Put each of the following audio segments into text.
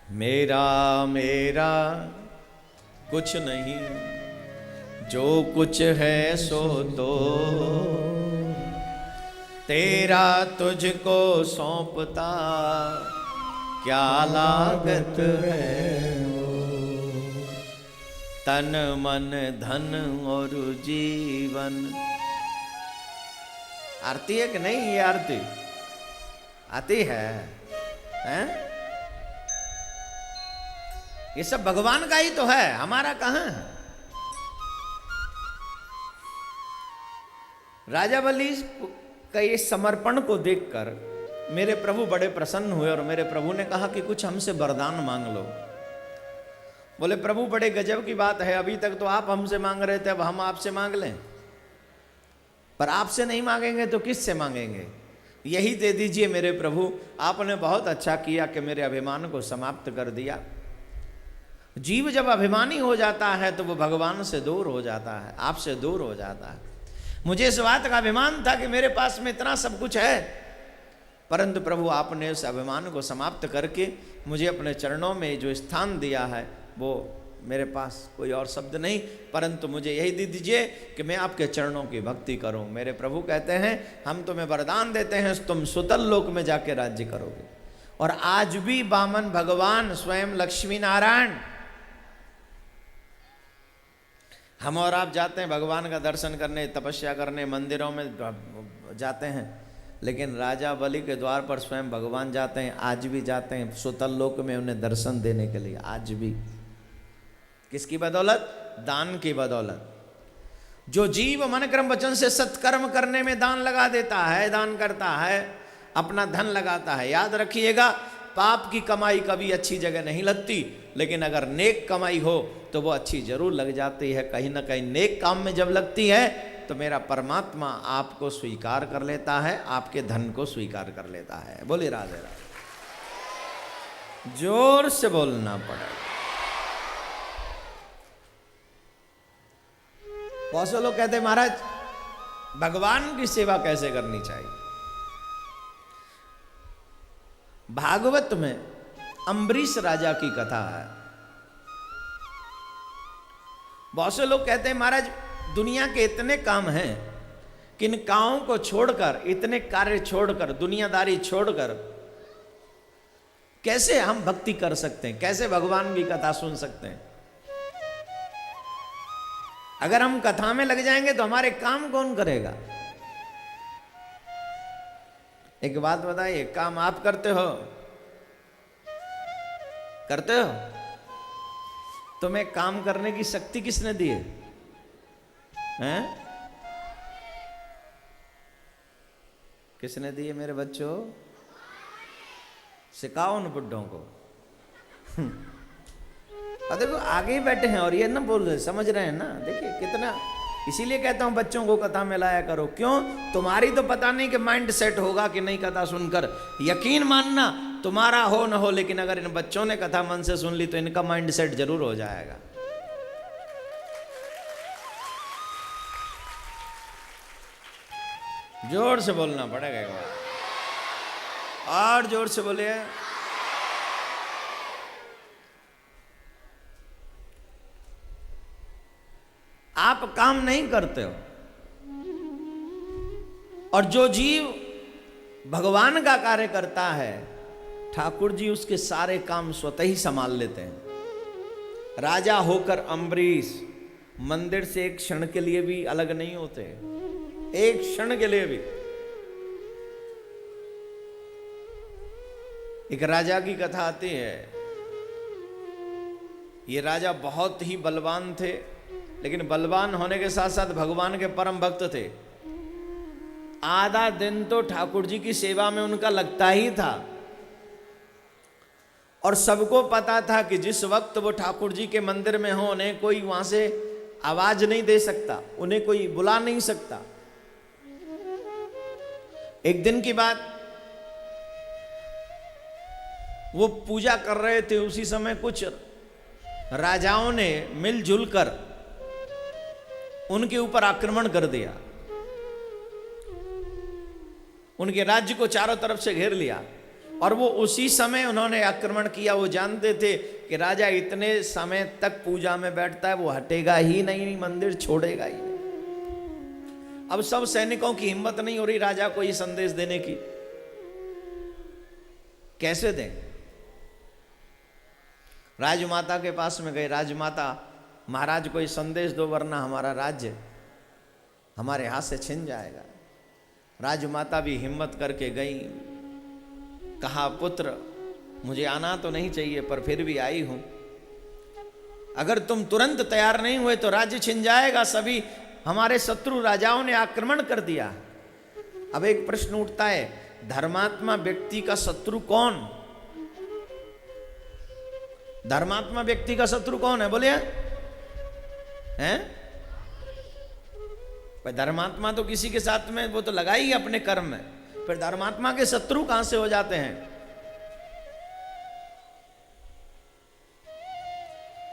मेरा मेरा कुछ नहीं, जो कुछ है सो तो तेरा तुझको सौंपता, क्या लागत है वो। तन मन धन और जीवन। आरती है कि नहीं? ये आरती आती है, हैं? ये सब भगवान का ही तो है, हमारा कहां है? राजा बलि का ये समर्पण को देखकर मेरे प्रभु बड़े प्रसन्न हुए और मेरे प्रभु ने कहा कि कुछ हमसे वरदान मांग लो। बोले प्रभु बड़े गजब की बात है, अभी तक तो आप हमसे मांग रहे थे, अब हम आपसे मांग लें? पर आपसे नहीं मांगेंगे तो किससे मांगेंगे? यही दे दीजिए मेरे प्रभु, आपने बहुत अच्छा किया कि मेरे अभिमान को समाप्त कर दिया। जीव जब अभिमानी हो जाता है तो वो भगवान से दूर हो जाता है, आपसे दूर हो जाता है। मुझे इस बात का अभिमान था कि मेरे पास में इतना सब कुछ है, परंतु प्रभु आपने उस अभिमान को समाप्त करके मुझे अपने चरणों में जो स्थान दिया है, वो मेरे पास कोई और शब्द नहीं, परंतु मुझे यही दे दीजिए कि मैं आपके चरणों की भक्ति करूं। मेरे प्रभु कहते हैं हम तुम्हें वरदान देते हैं, तुम सुतल लोक में जाके राज्य करोगे। और आज भी वामन भगवान स्वयं लक्ष्मी नारायण, हम और आप जाते हैं भगवान का दर्शन करने, तपस्या करने, मंदिरों में जाते हैं, लेकिन राजा बलि के द्वार पर स्वयं भगवान जाते हैं, आज भी जाते हैं सुतल लोक में उन्हें दर्शन देने के लिए। आज भी किसकी बदौलत? दान की बदौलत। जो जीव मन कर्म वचन से सत्कर्म करने में दान लगा देता है, दान करता है, अपना धन लगाता है, याद रखिएगा पाप की कमाई कभी अच्छी जगह नहीं लगती, लेकिन अगर नेक कमाई हो तो वो अच्छी जरूर लग जाती है। कहीं ना कहीं नेक काम में जब लगती है तो मेरा परमात्मा आपको स्वीकार कर लेता है, आपके धन को स्वीकार कर लेता है। बोले राधे राधे। जोर से बोलना पड़ेगा। बहुत से लोग कहते महाराज भगवान की सेवा कैसे करनी चाहिए? भागवत में अम्बरीश राजा की कथा है। बहुत से लोग कहते हैं महाराज दुनिया के इतने काम हैं कि इन कामों को छोड़कर, इतने कार्य छोड़कर, दुनियादारी छोड़कर कैसे हम भक्ति कर सकते हैं, कैसे भगवान की कथा सुन सकते हैं? अगर हम कथा में लग जाएंगे तो हमारे काम कौन करेगा? एक बात बताइए, काम आप करते हो? करते हो? तुम्हें काम करने की शक्ति किसने दी है? हैं? किसने दी है मेरे बच्चों? सिखाओ उन बुड्ढों को। और देखो आगे ही बैठे हैं और ये ना बोल रहे, समझ रहे हैं ना? देखिए कितना, इसीलिए कहता हूं बच्चों को कथा में लाया करो। क्यों? तुम्हारी तो पता नहीं कि माइंड सेट होगा कि नहीं कथा सुनकर। यकीन मानना तुम्हारा हो न हो, लेकिन अगर इन बच्चों ने कथा मन से सुन ली तो इनका माइंड सेट जरूर हो जाएगा। जोर से बोलना पड़ेगा एक बार, और जोर से बोलिए। आप काम नहीं करते हो, और जो जीव भगवान का कार्य करता है ठाकुर जी उसके सारे काम स्वतः ही संभाल लेते हैं। राजा होकर अम्बरीश मंदिर से एक क्षण के लिए भी अलग नहीं होते, एक क्षण के लिए भी। एक राजा की कथा आती है। ये राजा बहुत ही बलवान थे, लेकिन बलवान होने के साथ साथ भगवान के परम भक्त थे। आधा दिन तो ठाकुर जी की सेवा में उनका लगता ही था, और सबको पता था कि जिस वक्त वो ठाकुर जी के मंदिर में हो उन्हें कोई वहां से आवाज नहीं दे सकता, उन्हें कोई बुला नहीं सकता। एक दिन की बात, वो पूजा कर रहे थे, उसी समय कुछ राजाओं ने मिलजुल कर उनके ऊपर आक्रमण कर दिया, उनके राज्य को चारों तरफ से घेर लिया। और वो उसी समय उन्होंने आक्रमण किया। वो जानते थे कि राजा इतने समय तक पूजा में बैठता है, वो हटेगा ही नहीं, मंदिर छोड़ेगा ही नहीं। अब सब सैनिकों की हिम्मत नहीं हो रही राजा को ये संदेश देने की, कैसे दें। राजमाता के पास में गए, राजमाता महाराज को ये संदेश दो वरना हमारा राज्य हमारे हाथ से छिन जाएगा। राजमाता भी हिम्मत करके गई, कहा पुत्र मुझे आना तो नहीं चाहिए पर फिर भी आई हूं, अगर तुम तुरंत तैयार नहीं हुए तो राज्य छिन जाएगा। सभी हमारे शत्रु राजाओं ने आक्रमण कर दिया। अब एक प्रश्न उठता है, धर्मात्मा व्यक्ति का शत्रु कौन? धर्मात्मा व्यक्ति का शत्रु कौन है बोलिए? हैं? धर्मात्मा तो किसी के साथ में वो तो लगा ही अपने कर्म में, फिर धर्मात्मा के शत्रु कहां से हो जाते हैं?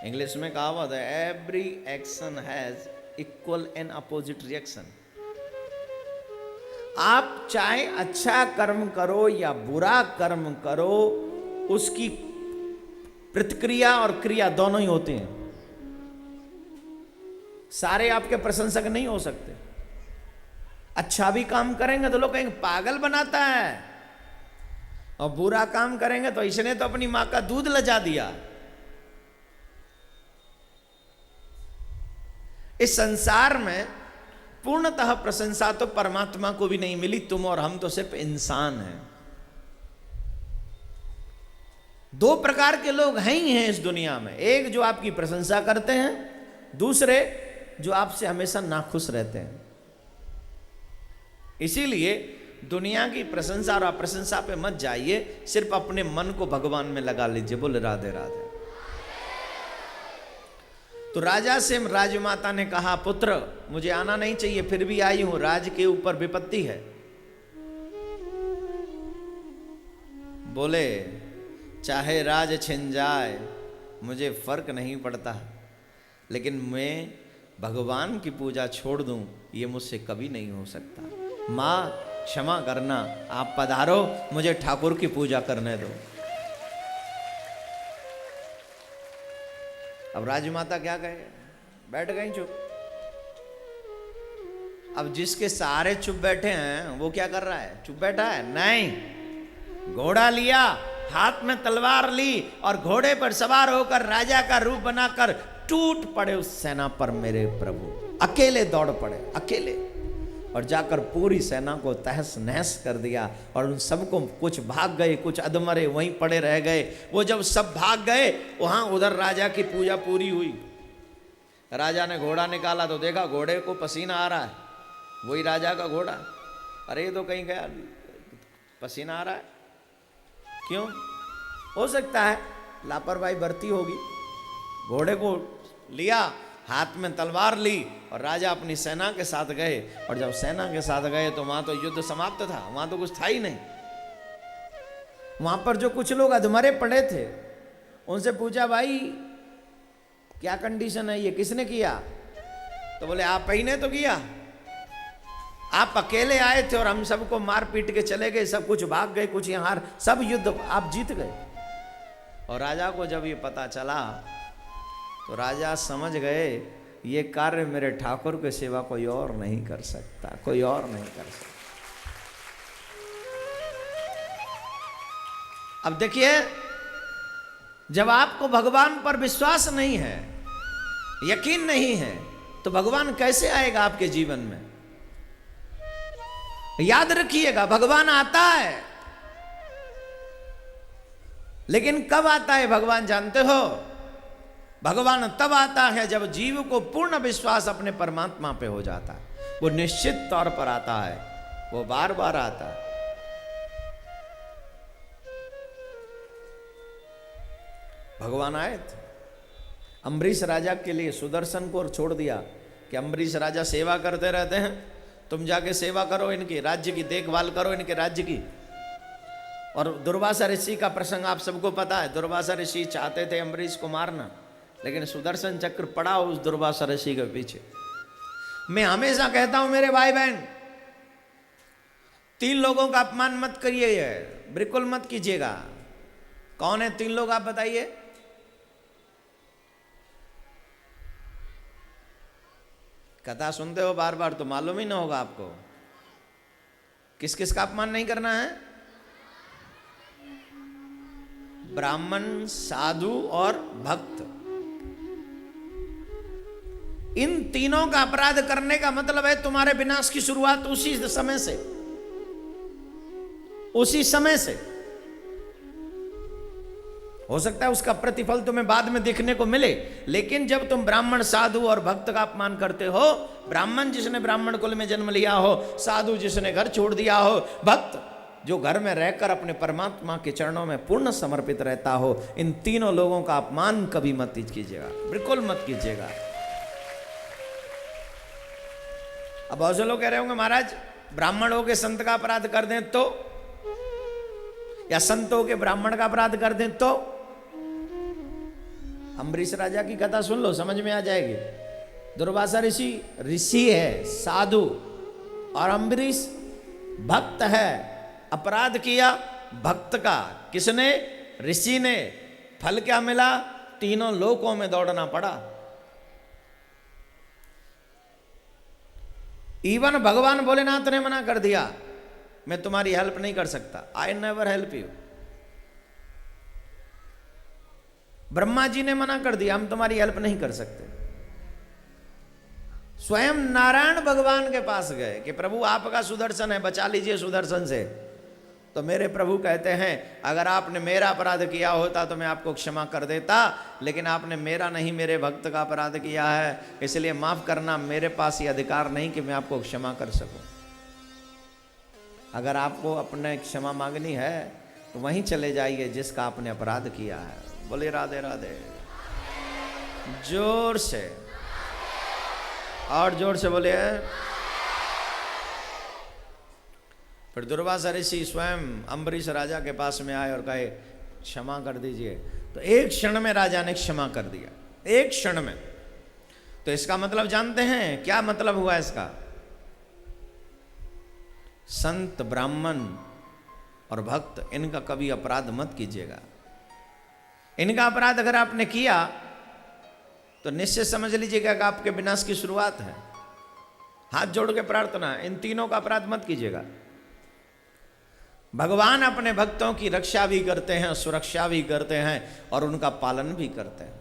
इंग्लिश में कहावत है, every action has equal and opposite reaction. आप चाहे अच्छा कर्म करो या बुरा कर्म करो, उसकी प्रतिक्रिया और क्रिया दोनों ही होते हैं। सारे आपके प्रशंसक नहीं हो सकते। अच्छा भी काम करेंगे तो लोग कहेंगे पागल बनाता है, और बुरा काम करेंगे तो इसने तो अपनी मां का दूध लजा दिया। इस संसार में पूर्णतः प्रशंसा तो परमात्मा को भी नहीं मिली, तुम और हम तो सिर्फ इंसान हैं। दो प्रकार के लोग हैं ही हैं इस दुनिया में, एक जो आपकी प्रशंसा करते हैं, दूसरे जो आपसे हमेशा नाखुश रहते हैं। इसीलिए दुनिया की प्रशंसा और अप्रशंसा पे मत जाइए, सिर्फ अपने मन को भगवान में लगा लीजिए। बोले राधे राधे। तो राजा से राजमाता ने कहा पुत्र मुझे आना नहीं चाहिए फिर भी आई हूं, राज के ऊपर विपत्ति है। बोले चाहे राज छिन जाए मुझे फर्क नहीं पड़ता, लेकिन मैं भगवान की पूजा छोड़ दूं ये मुझसे कभी नहीं हो सकता। मां क्षमा करना, आप पधारो, मुझे ठाकुर की पूजा करने दो। अब राजमाता क्या कहे, बैठ गई चुप। अब जिसके सारे चुप बैठे हैं वो क्या कर रहा है, चुप बैठा है? नहीं, घोड़ा लिया, हाथ में तलवार ली और घोड़े पर सवार होकर राजा का रूप बनाकर टूट पड़े उस सेना पर। मेरे प्रभु अकेले दौड़ पड़े, अकेले, और जाकर पूरी सेना को तहस नहस कर दिया। और उन सबको, कुछ भाग गए, कुछ अधमरे वहीं पड़े रह गए। वो जब सब भाग गए वहां उधर राजा की पूजा पूरी हुई। राजा ने घोड़ा निकाला तो देखा घोड़े को पसीना आ रहा है, वही राजा का घोड़ा। अरे ये तो कहीं गया, पसीना आ रहा है क्यों? हो सकता है लापरवाही बरती होगी। घोड़े को लिया, हाथ में तलवार ली और राजा अपनी सेना के साथ गए। और जब सेना के साथ गए तो वहां तो युद्ध समाप्त था, वहां तो कुछ था ही नहीं। वहां पर जो कुछ लोग अधमरे पड़े थे उनसे पूछा भाई क्या कंडीशन है, ये किसने किया? तो बोले आप ही ने तो किया, आप अकेले आए थे और हम सबको मार पीट के चले गए, सब कुछ भाग गए, कुछ यहाँ सब युद्ध आप जीत गए। और राजा को जब ये पता चला तो राजा समझ गए ये कार्य मेरे ठाकुर के सिवा कोई और नहीं कर सकता, कोई और नहीं कर सकता। अब देखिए, जब आपको भगवान पर विश्वास नहीं है, यकीन नहीं है, तो भगवान कैसे आएगा आपके जीवन में? याद रखिएगा भगवान आता है, लेकिन कब आता है भगवान जानते हो? भगवान तब आता है जब जीव को पूर्ण विश्वास अपने परमात्मा पे हो जाता है। वो निश्चित तौर पर आता है, वो बार बार आता है। भगवान आए थे, अम्बरीश राजा के लिए सुदर्शन को छोड़ दिया कि अम्बरीश राजा सेवा करते रहते हैं, तुम जाके सेवा करो, इनकी राज्य की देखभाल करो, इनके राज्य की। और दुर्वासा ऋषि का प्रसंग आप सबको पता है। दुर्वासा ऋषि चाहते थे अम्बरीश को मारना, लेकिन सुदर्शन चक्र पड़ा उस दुर्वासा ऋषि के पीछे। मैं हमेशा कहता हूं मेरे भाई बहन, 3 लोगों का अपमान मत करिए, बिल्कुल मत कीजिएगा। कौन है 3 लोग, आप बताइए। कथा सुनते हो बार बार तो मालूम ही ना होगा आपको। किस किस का अपमान नहीं करना है? ब्राह्मण, साधु और भक्त। इन तीनों का अपराध करने का मतलब है तुम्हारे विनाश की शुरुआत उसी समय से, उसी समय से। हो सकता है उसका प्रतिफल तुम्हें बाद में देखने को मिले, लेकिन जब तुम ब्राह्मण, साधु और भक्त का अपमान करते हो, ब्राह्मण जिसने ब्राह्मण कुल में जन्म लिया हो, साधु जिसने घर छोड़ दिया हो, भक्त जो घर में रहकर अपने परमात्मा के चरणों में पूर्ण समर्पित रहता हो, इन तीनों लोगों का अपमान कभी मत कीजिएगा, बिल्कुल मत कीजिएगा। अब बहुत से लोग कह रहे होंगे महाराज ब्राह्मण हो के संत का अपराध कर दें तो, या संत हो के ब्राह्मण का अपराध कर दें तो। अम्बरीश राजा की कथा सुन लो, समझ में आ जाएगी। दुर्वासा ऋषि है, साधु, और अम्बरीश भक्त है। अपराध किया भक्त का, किसने? ऋषि ने। फल क्या मिला? तीनों लोकों में दौड़ना पड़ा। इवन भगवान भोलेनाथ ने मना कर दिया, मैं तुम्हारी हेल्प नहीं कर सकता, I never help you. Brahma ji ने मना कर दिया, हम तुम्हारी हेल्प नहीं कर सकते। स्वयं नारायण भगवान के पास गए कि प्रभु आपका सुदर्शन है, बचा लीजिए सुदर्शन से। तो मेरे प्रभु कहते हैं अगर आपने मेरा अपराध किया होता तो मैं आपको क्षमा कर देता, लेकिन आपने मेरा नहीं मेरे भक्त का अपराध किया है, इसलिए माफ करना, मेरे पास ये अधिकार नहीं कि मैं आपको क्षमा कर सकूं। अगर आपको अपने क्षमा मांगनी है तो वहीं चले जाइए जिसका आपने अपराध किया है। बोले राधे राधे, जोर से, और जोर से बोले। फिर दुर्वासा ऋषि स्वयं अम्बरीश राजा के पास में आए और कहे क्षमा कर दीजिए। तो एक क्षण में राजा ने क्षमा कर दिया, एक क्षण में। तो इसका मतलब जानते हैं क्या मतलब हुआ इसका? संत, ब्राह्मण और भक्त, इनका कभी अपराध मत कीजिएगा। इनका अपराध अगर आपने किया तो निश्चित समझ लीजिएगा कि आपके विनाश की शुरुआत है। हाथ जोड़ के प्रार्थना, इन तीनों का अपराध मत कीजिएगा। भगवान अपने भक्तों की रक्षा भी करते हैं, सुरक्षा भी करते हैं और उनका पालन भी करते हैं।